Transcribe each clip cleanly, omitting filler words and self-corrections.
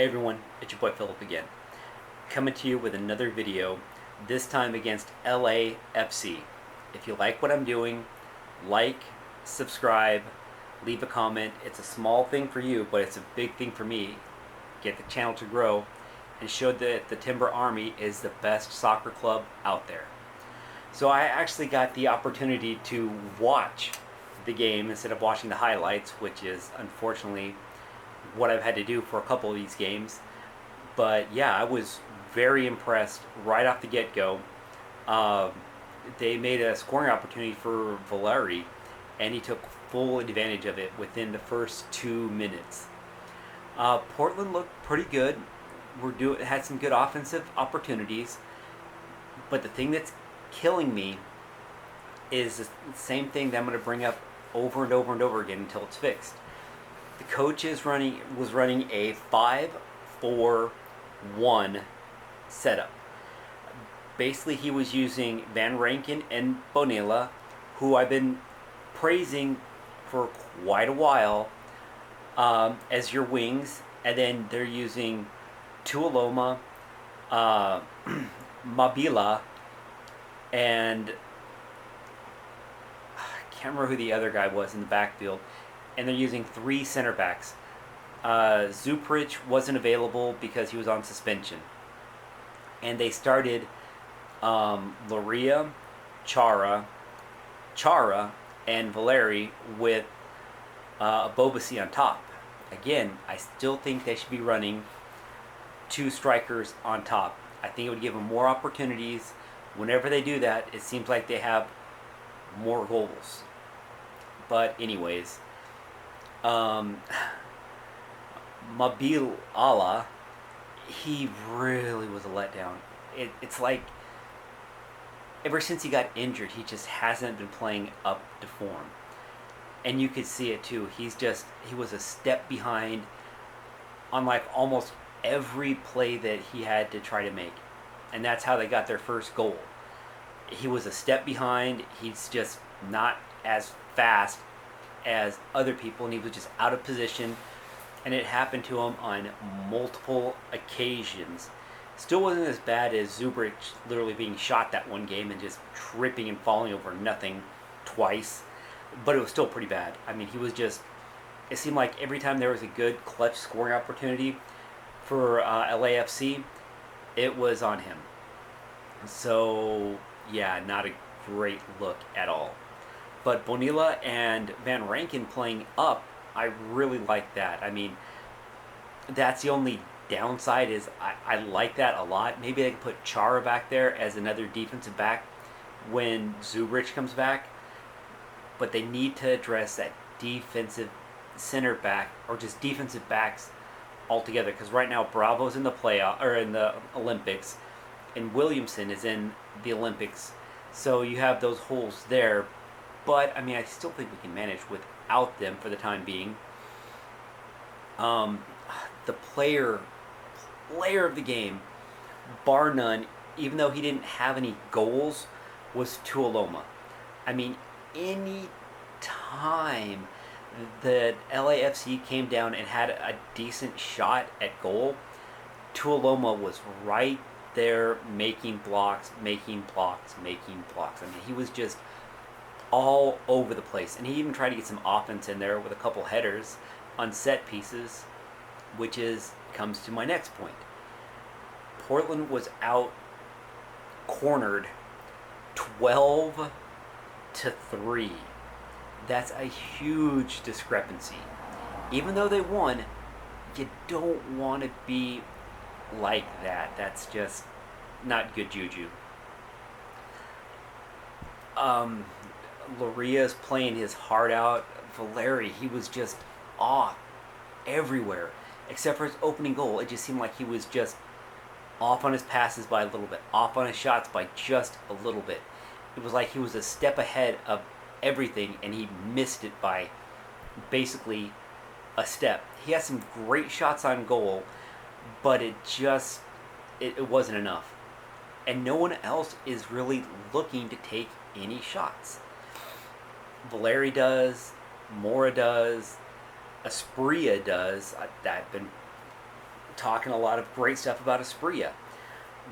Hey everyone, it's your boy Philip again, coming to you with another video, this time against LAFC. If you like what I'm doing, like, subscribe, leave a comment. It's a small thing for you, but it's a big thing for me. Get the channel to grow and show that the Timber Army is the best soccer club out there. So I actually got the opportunity to watch the game instead of watching the highlights, which is unfortunately what I've had to do for a couple of these games. But yeah, I was very impressed right off the get-go. Uh, they made a scoring opportunity for Valeri, and he took full advantage of it within the first 2 minutes. Portland looked pretty good. Had some good offensive opportunities, but the thing that's killing me is the same thing that I'm going to bring up over and over and over again until it's fixed. The coach was running a 5-4-1 setup. Basically, he was using Van Rankin and Bonilla, who I've been praising for quite a while, as your wings, and then they're using Tuoloma, Mabila, and I can't remember who the other guy was in the backfield. And they're using 3 center backs. Zuprich wasn't available because he was on suspension. And they started Loria, Chara, and Valeri with Bobasi on top. Again, I still think they should be running 2 strikers on top. I think it would give them more opportunities. Whenever they do that, it seems like they have more goals. But anyways, Mabil Allah, he really was a letdown. It's like ever since he got injured, he just hasn't been playing up to form. And you could see it too. He was a step behind on like almost every play that he had to try to make. And that's how they got their first goal. He was a step behind. He's just not as fast as other people, and he was just out of position, and it happened to him on multiple occasions. Still wasn't as bad as Zubrich literally being shot that one game and just tripping and falling over nothing twice, but it was still pretty bad. I mean, it seemed like every time there was a good clutch scoring opportunity for LAFC, it was on him. So yeah, not a great look at all. But Bonilla and Van Rankin playing up, I really like that. I mean, that's the only downside is I like that a lot. Maybe they can put Chara back there as another defensive back when Zubrich comes back. But they need to address that defensive center back, or just defensive backs altogether. Because right now Bravo's in the playoff or in the Olympics, and Williamson is in the Olympics. So you have those holes there. But, I mean, I still think we can manage without them for the time being. The player of the game, bar none, even though he didn't have any goals, was Tuoloma. I mean, any time that LAFC came down and had a decent shot at goal, Tuoloma was right there making blocks. I mean, he was just all over the place, and he even tried to get some offense in there with a couple headers on set pieces, which comes to my next point. Portland was out cornered 12-3. That's a huge discrepancy. Even though they won, you don't want to be like that. That's just not good juju. Loria's playing his heart out. Valeri, he was just off everywhere, except for his opening goal. It just seemed like he was just off on his passes by a little bit, off on his shots by just a little bit. It was like he was a step ahead of everything, and he missed it by basically a step. He had some great shots on goal, but it wasn't enough. And no one else is really looking to take any shots. Valeri does, Mora does, Aspria does. I've been talking a lot of great stuff about Asprilla.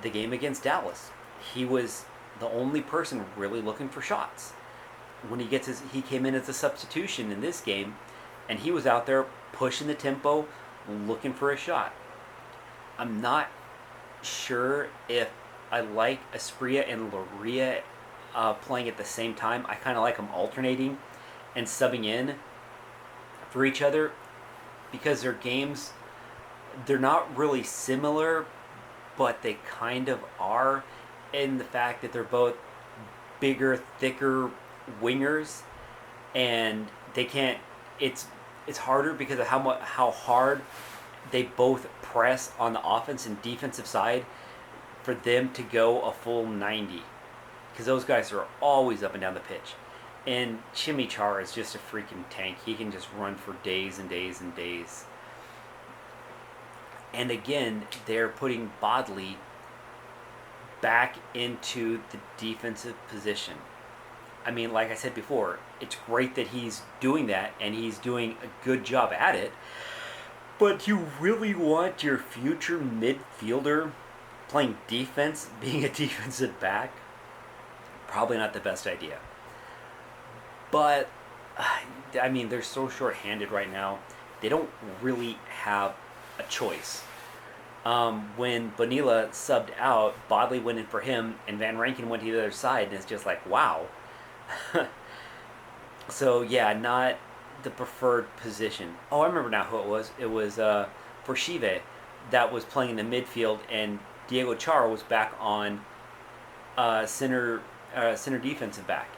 The game against Dallas, he was the only person really looking for shots. When he came in as a substitution in this game, and he was out there pushing the tempo, looking for a shot. I'm not sure if I like Asprilla and Loria playing at the same time. I kind of like them alternating and subbing in for each other because their games, they're not really similar, but they kind of are in the fact that they're both bigger, thicker wingers, and they can't. It's harder because of how hard they both press on the offense and defensive side for them to go a full 90, because those guys are always up and down the pitch. And Chimichara is just a freaking tank. He can just run for days and days and days. And again, they're putting Bodley back into the defensive position. I mean, like I said before, it's great that he's doing that and he's doing a good job at it. But you really want your future midfielder playing defense, being a defensive back? Probably not the best idea. But, I mean, they're so short-handed right now. They don't really have a choice. When Bonilla subbed out, Bodley went in for him, and Van Rankin went to the other side, and it's just like, wow. So, yeah, not the preferred position. Oh, I remember now who it was. It was Forshive that was playing in the midfield, and Diego Chara was back on center defensive back,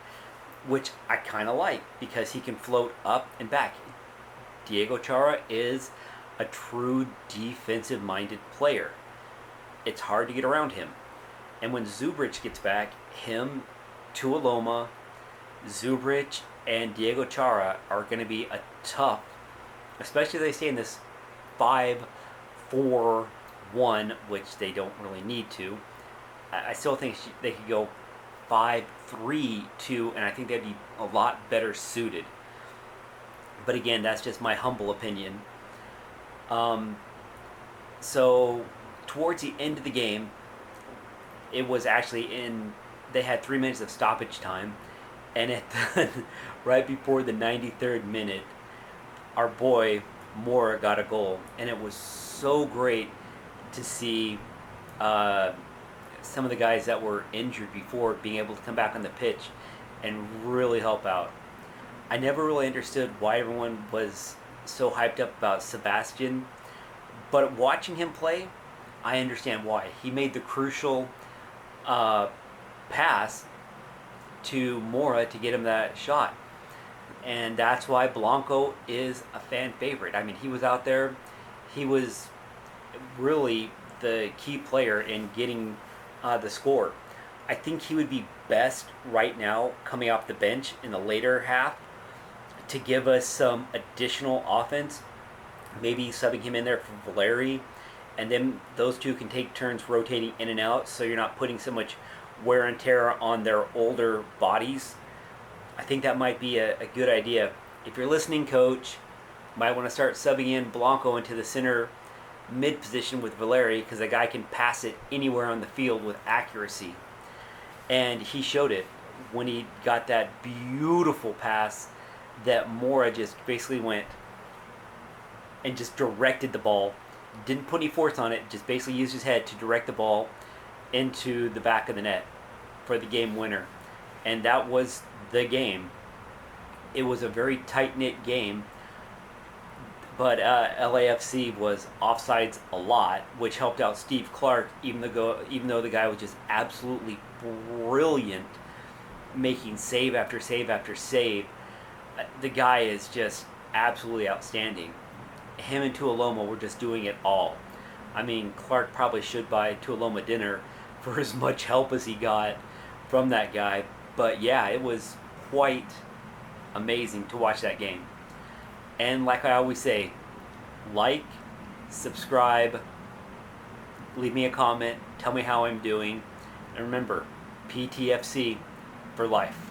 which I kind of like because he can float up and back. Diego Chara is a true defensive-minded player. It's hard to get around him. And when Zubric gets back, him, Tuoloma, Zubric, and Diego Chara are going to be a tough, especially if they stay in this 5-4-1, which they don't really need to. I still think they could go 5-3-2, and I think they'd be a lot better suited. But again, that's just my humble opinion. So towards the end of the game, it was actually they had 3 minutes of stoppage time, and right before the 93rd minute, our boy Mora got a goal, and it was so great to see some of the guys that were injured before being able to come back on the pitch and really help out. I never really understood why everyone was so hyped up about Sebastian, but watching him play, I understand why. He made the crucial pass to Mora to get him that shot, and that's why Blanco is a fan favorite. I mean, he was out there, he was really the key player in getting the score. I think he would be best right now coming off the bench in the later half to give us some additional offense, maybe subbing him in there for Valeri, and then those two can take turns rotating in and out so you're not putting so much wear and tear on their older bodies. I think that might be a good idea. If you're listening, coach, might want to start subbing in Blanco into the center mid position with Valeri, because the guy can pass it anywhere on the field with accuracy. And he showed it when he got that beautiful pass that Mora just basically went and just directed the ball. Didn't put any force on it, just basically used his head to direct the ball into the back of the net for the game winner. And that was the game. It was a very tight-knit game, but LAFC was offsides a lot, which helped out Steve Clark, even though the guy was just absolutely brilliant, making save after save after save. The guy is just absolutely outstanding. Him and Tuoloma were just doing it all. I mean, Clark probably should buy Tuoloma dinner for as much help as he got from that guy. But yeah, it was quite amazing to watch that game. And like I always say, like, subscribe, leave me a comment, tell me how I'm doing. And remember, PTFC for life.